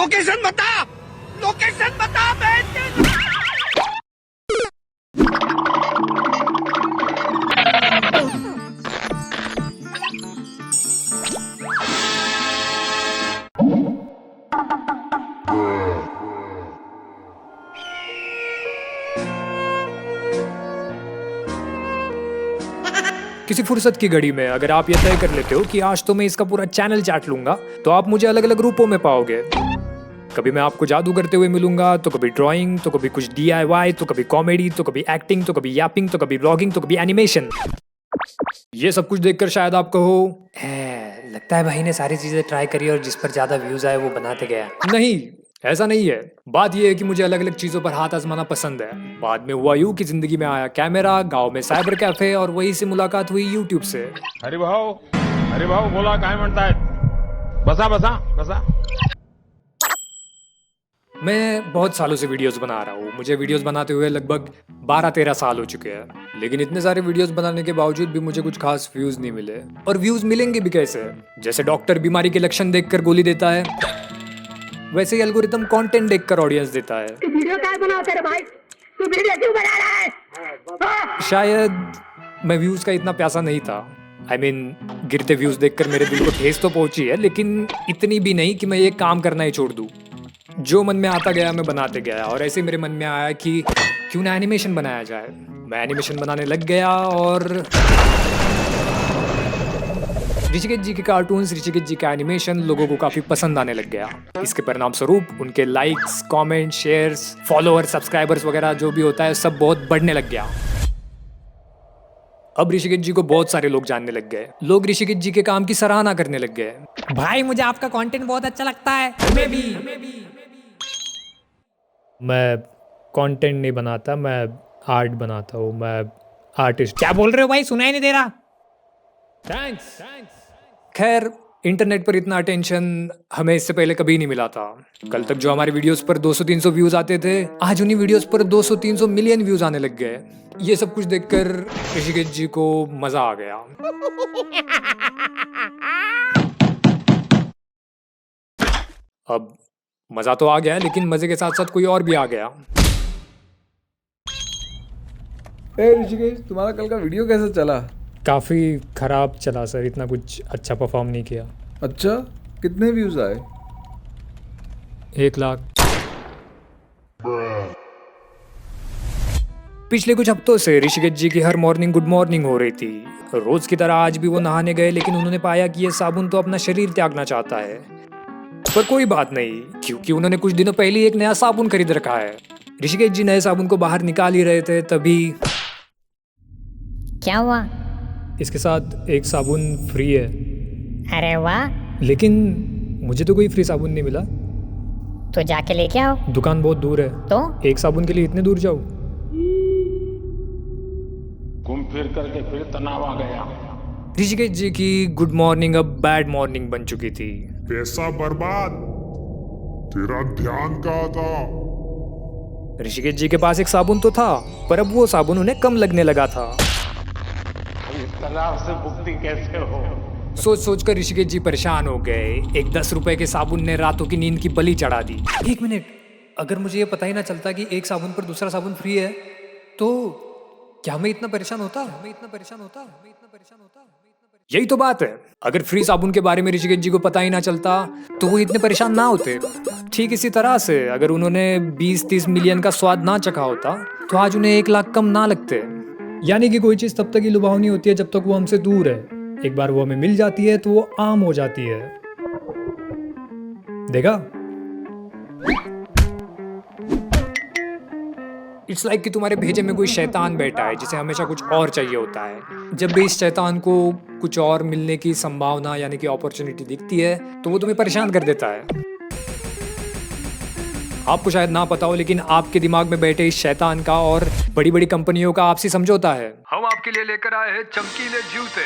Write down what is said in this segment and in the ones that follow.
Location बता, location बता बहन। किसी फुर्सत की घड़ी में अगर आप ये तय कर लेते हो कि आज तो मैं इसका पूरा चैनल चाट लूंगा, तो आप मुझे अलग अलग रूपों में पाओगे। कभी मैं आपको जादू करते हुए मिलूंगा, तो कभी ड्राइंग, तो कभी कुछ DIY, तो कभी कॉमेडी, तो कभी एक्टिंग, तो कभी यापिंग, तो कभी ब्लॉगिंग, तो कभी एनिमेशन। ये सब कुछ देखकर शायद आप कहो, लगता है भाई ने सारी चीजें ट्राई करी और जिस पर ज्यादा व्यूज आए वो बनाते गया। नहीं, ऐसा नहीं है। बात यह है कि मुझे अलग अलग चीजों पर हाथ आजमाना पसंद है। बाद में हुआ यूं कि जिंदगी में आया कैमरा, गांव में साइबर कैफे और वहीं से मुलाकात हुई यूट्यूब से। हरि भाऊ बोला काय म्हणताय? बसा बसा बसा। मैं बहुत सालों से वीडियोस बना रहा हूँ। मुझे वीडियोस बनाते हुए लगभग 12-13 साल हो चुके हैं, लेकिन इतने सारे वीडियोस बनाने के बावजूद भी मुझे कुछ खास व्यूज नहीं मिले। और व्यूज मिलेंगे भी कैसे? जैसे डॉक्टर बीमारी के लक्षण देखकर गोली देता है, वैसे ही एल्गोरिथम कंटेंट देखकर ऑडियंस देता है। तू वीडियो क्या बनाता है भाई? तू वीडियो क्यों बना रहा है? शायद मैं व्यूज का इतना प्यासा नहीं था। I mean, गिरते व्यूज देखकर मेरे दिल को ठेस तो पहुंची है, लेकिन इतनी भी नहीं कि मैं ये काम करना ही छोड़ दूं। जो मन में आता गया मैं बनाते गया, और ऐसे मेरे मन में आया कि क्यों ना एनिमेशन बनाया जाए। मैं एनिमेशन बनाने लग गया और ऋषिकेश जी के कार्टून्स, ऋषिकेश जी का एनिमेशन लोगों को काफी पसंद आने लग गया। इसके परिणाम स्वरूप उनके likes, comment, shares, followers, subscribers वगैरह जो भी होता है सब बहुत बढ़ने लग गया। अब ऋषिकेश जी को बहुत सारे लोग जानने लग गए। लोग ऋषिकेश जी के काम की सराहना करने लग गए। भाई मुझे आपका कंटेंट बहुत अच्छा लगता है। मैं कंटेंट नहीं बनाता, मैं आर्ट बनाता हूँ। मैं आर्टिस्ट। क्या बोल रहे हो भाई? सुनाई नहीं दे रहा। थैंक्स। खैर, इंटरनेट पर इतना अटेंशन हमें इससे पहले कभी नहीं मिला था। कल तक जो हमारे वीडियोस पर 200-300 व्यूज आते थे, आज उन्हीं वीडियोस पर 200-300 मिलियन व्यूज आने लग गए। ये सब कुछ देखकर ऋषिकेश जी को मजा आ गया। अब मजा तो आ गया, लेकिन मजे के साथ साथ कोई और भी आ गया। ऋषिकेश, तुम्हारा कल का वीडियो कैसा चला? काफी खराब चला सर, इतना कुछ अच्छा परफॉर्म नहीं किया। अच्छा, कितने व्यूज आए? 1 लाख। पिछले कुछ हफ्तों से ऋषिकेश जी की हर मॉर्निंग गुड मॉर्निंग हो रही थी। रोज की तरह आज भी वो नहाने गए, लेकिन उन्होंने पाया कि ये साबुन तो अपना शरीर त्यागना चाहता है। पर कोई बात नहीं, क्योंकि उन्होंने कुछ दिनों पहले ही एक नया साबुन खरीद रखा है। ऋषिकेश जी नए साबुन को बाहर निकाल ही रहे थे, तभी क्या हुआ? इसके साथ एक साबुन फ्री है। अरे वाह! लेकिन मुझे तो कोई फ्री साबुन नहीं मिला। तो जाके लेके आओ। दुकान बहुत दूर है। तो एक साबुन के लिए इतने दूर जाऊँ? घूम फिर करके फिर तनाव आ गया। ऋषिकेश जी की गुड मॉर्निंग अब बैड मॉर्निंग बन चुकी थी। पैसा बर्बाद, तेरा ध्यान कहाँ था? ऋषिकेश जी के पास एक साबुन तो था, पर अब वो साबुन उन्हें कम लगने लगा था। इस तनाव से मुक्ति कैसे हो? सोच सोच कर ऋषिकेश जी परेशान हो गए। एक 10 रुपए के साबुन ने रातों की नींद की बलि चढ़ा दी। 1 मिनट, अगर मुझे ये पता ही ना चलता कि एक साबुन पर दूसरा साबुन फ्री है, तो क्या मैं इतना परेशान होता? यही तो बात है। अगर फ्री साबुन के बारे में ऋषिकेश जी को पता ही ना चलता, तो वो इतने परेशान ना होते। ठीक इसी तरह से अगर उन्होंने 20-30 मिलियन का स्वाद ना चखा होता, तो आज उन्हें 1 लाख कम ना लगते। यानी कि कोई चीज तब तक ही लुभावनी होती है जब तक वो हमसे दूर है। एक बार वो हमें मिल जाती है तो वो आम हो जाती है। देखा? इट्स लाइक कि तुम्हारे भेजे में कोई शैतान बैठा है जिसे हमेशा कुछ और चाहिए होता है। जब भी इस शैतान को कुछ और मिलने की संभावना यानी कि अपॉर्चुनिटी दिखती है, तो वो तुम्हें परेशान कर देता है। आपको शायद ना पता हो, लेकिन आपके दिमाग में बैठे इस शैतान का और बड़ी बड़ी कंपनियों का आपसी समझौता है। हम आपके लिए लेकर आए हैं चमकीले जूते।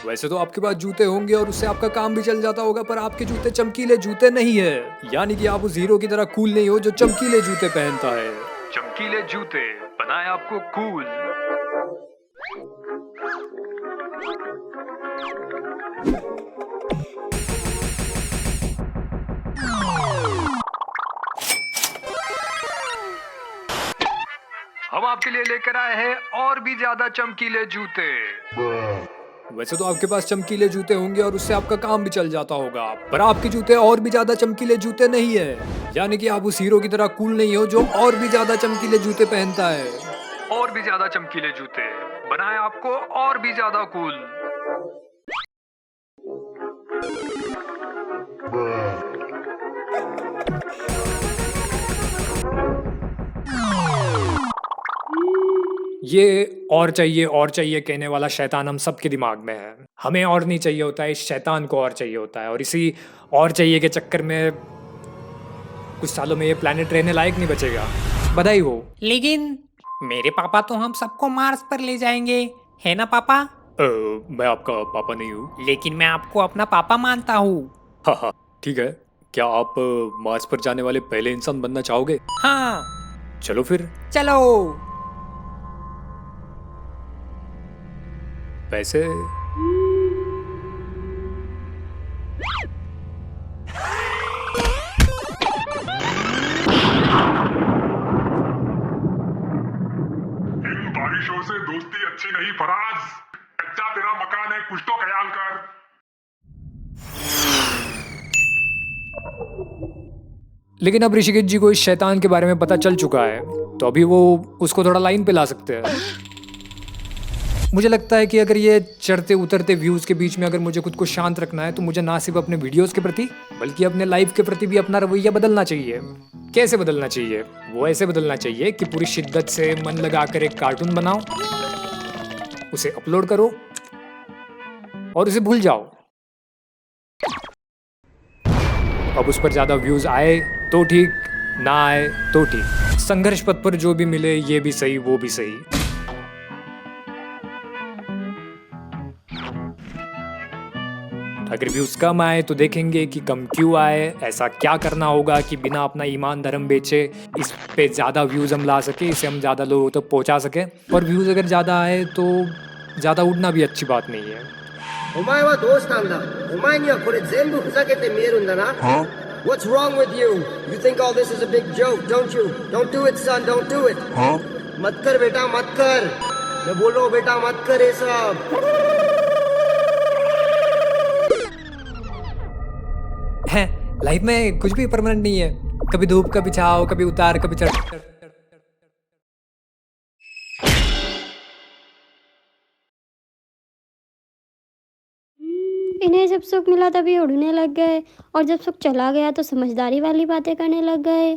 वैसे तो आपके पास जूते होंगे और उससे आपका काम भी चल जाता होगा, पर आपके जूते चमकीले जूते नहीं है। यानी कि आप उस हीरो की तरह कूल नहीं हो जो चमकीले जूते पहनता है। चमकीले जूते बनाए आपको कूल। हम आपके लिए लेकर आए हैं और भी ज्यादा चमकीले जूते। वैसे तो आपके पास चमकीले जूते होंगे और उससे आपका काम भी चल जाता होगा, पर आपके जूते और भी ज्यादा चमकीले जूते नहीं है। यानी कि आप उस हीरो की तरह कूल नहीं हो जो और भी ज्यादा चमकीले जूते पहनता है। और भी ज्यादा चमकीले जूते बनाए आपको और भी ज्यादा कूल। ये और चाहिए कहने वाला शैतान हम सबके दिमाग में है। हमें और नहीं चाहिए होता है, इस शैतान को और चाहिए होता है। और इसी और चाहिए के चक्कर में कुछ सालों में ये प्लेनेट रहने लायक नहीं बचेगा। बधाई हो। लेकिन मेरे पापा तो हम सबको मार्स पर ले जाएंगे, है ना पापा? मैं आपका पापा नहीं हूँ। लेकिन मैं आपको अपना पापा मानता हूँ। हाँ हाँ ठीक है। क्या आप मार्स पर जाने वाले पहले इंसान बनना चाहोगे? हाँ चलो फिर। चलो। पैसे? इन बारिशों से दोस्ती अच्छी नहीं फराज। कच्चा तेरा मकान है, कुछ तो ख्याल कर। लेकिन अब ऋषिकेश जी को इस शैतान के बारे में पता चल चुका है, तो अभी वो उसको थोड़ा लाइन पे ला सकते हैं। मुझे लगता है कि अगर ये चढ़ते उतरते व्यूज के बीच में अगर मुझे खुद को शांत रखना है, तो मुझे ना सिर्फ अपने वीडियोस के प्रति बल्कि अपने लाइफ के प्रति भी अपना रवैया बदलना चाहिए। कैसे बदलना चाहिए? वो ऐसे बदलना चाहिए कि पूरी शिद्दत से मन लगाकर एक कार्टून बनाओ, उसे अपलोड करो और उसे भूल जाओ। अब उस पर ज्यादा व्यूज आए तो ठीक, ना आए तो ठीक। संघर्ष पथ पर जो भी मिले, ये भी सही वो भी सही। अगर व्यूज कम आए तो देखेंगे कि कम क्यों आए, ऐसा क्या करना होगा कि बिना अपना ईमान धर्म बेचे इस पे ज्यादा व्यूज हम ला सके, इसे हम ज्यादा लोगों तक पहुंचा सके। और व्यूज अगर ज्यादा आए तो ज्यादा उड़ना भी अच्छी बात नहीं है। お前はどうしたんだ? お前にはこれ全部ふざけて見えるんだな。What's wrong with you? You think all this is a big joke, don't you? Don't do it, son. Don't do it. मत कर बेटा, मत कर. मैं बोल रहा हूँ बेटा, मत कर ये सब. है लाइफ में कुछ भी परमानेंट नहीं है। कभी धूप, कभी छाव, कभी उतार, कभी चढ़। इन्हें जब सुख मिला तभी उड़ने लग गए, और जब सुख चला गया तो समझदारी वाली बातें करने लग गए।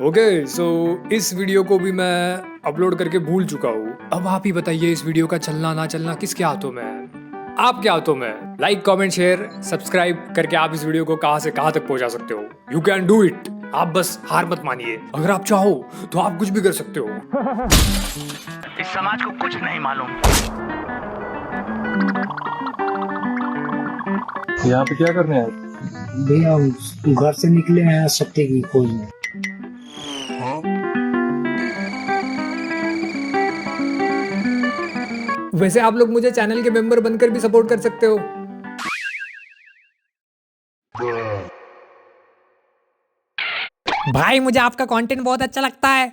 ओके, सो इस वीडियो को भी मैं अपलोड करके भूल चुका हूँ। अब आप ही बताइए, इस वीडियो का चलना ना चलना किसके हाथों में है? आपके हाथों में। लाइक, कमेंट, शेयर, सब्सक्राइब करके आप इस वीडियो को कहां से कहां तक पहुंचा सकते हो। You can do it. आप बस हार मत मानिए। अगर आप चाहो तो आप कुछ भी कर सकते हो। इस समाज को कुछ नहीं मालूम। यहाँ पे क्या करने आए? भैया हम घर से निकले हैं सत्य की खोज में। वैसे आप लोग मुझे चैनल के मेंबर बनकर भी सपोर्ट कर सकते हो। भाई मुझे आपका कंटेंट बहुत अच्छा लगता है।